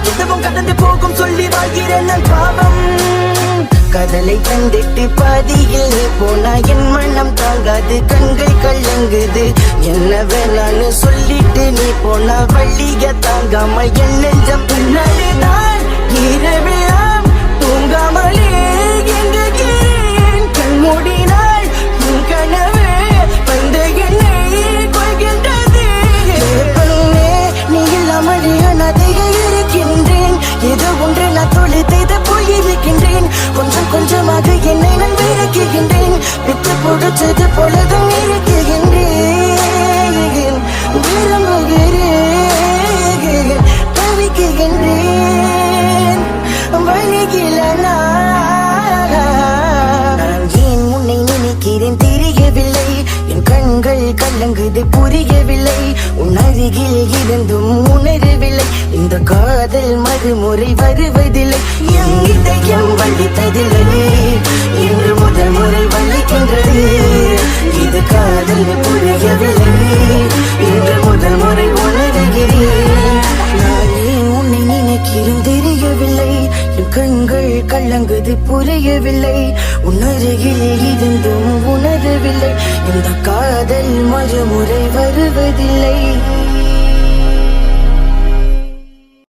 இதுவும் கடந்து போகும் சொல்லி வாழ்கிறேன் நான் பாவம். கடலை கண்டிட்டு பாதியில் நீ போனா என் மனம் தாங்காது, கண்கள் கலங்குது. என்ன வேணான்னு சொல்லிட்டு நீ போனா வள்ளிய தாங்காம என் நெஞ்சம் பின்னாடிதான் இரவெல்லாம் தூங்காமலே எங்குகிறேன். கண் மூடினால் உன் கனவு வந்து என்னை கொள்கின்றது. பெண்ணே, நீ இல்லாமல் அனாதையாக இருக்கின்றேன். ஏதோ ஒன்று நான் தொலைத்து போயிருக்கின்றேன். கொஞ்சம் கொஞ்சமாக என்னை நான் விளக்குகின்றேன். விட்டு பிடிச்சது போலதும் இருக்குகின்றேன். விரும்புகிறேன், தவிக்குகின்றேன். வழிகில நான் ஏன் உன்னை நினைக்கிறேன் தெரியவில்லை. என் கண்கள் கலங்குது புரியவில்லை. உன் அருகில் இருந்தும் உணரவில்லை. இந்த காதல் மறுமுறை வருவதில்லை. என் இதயம் வலித்ததில்லை, இன்று முதல் முறை வலிக்கின்றது. இது காதல் புரியவில்லை, இன்று முதல் முறை உணர்கிறேன். நான் ஏன் உன்னை நினைக்கிறேன் தெரியவில்லை. என் கண்கள் கலங்குது புரியவில்லை. உன் அருகில் இருந்தும் உணரவில்லை. இந்த காதல் மறுமுறை வருவதில்லை.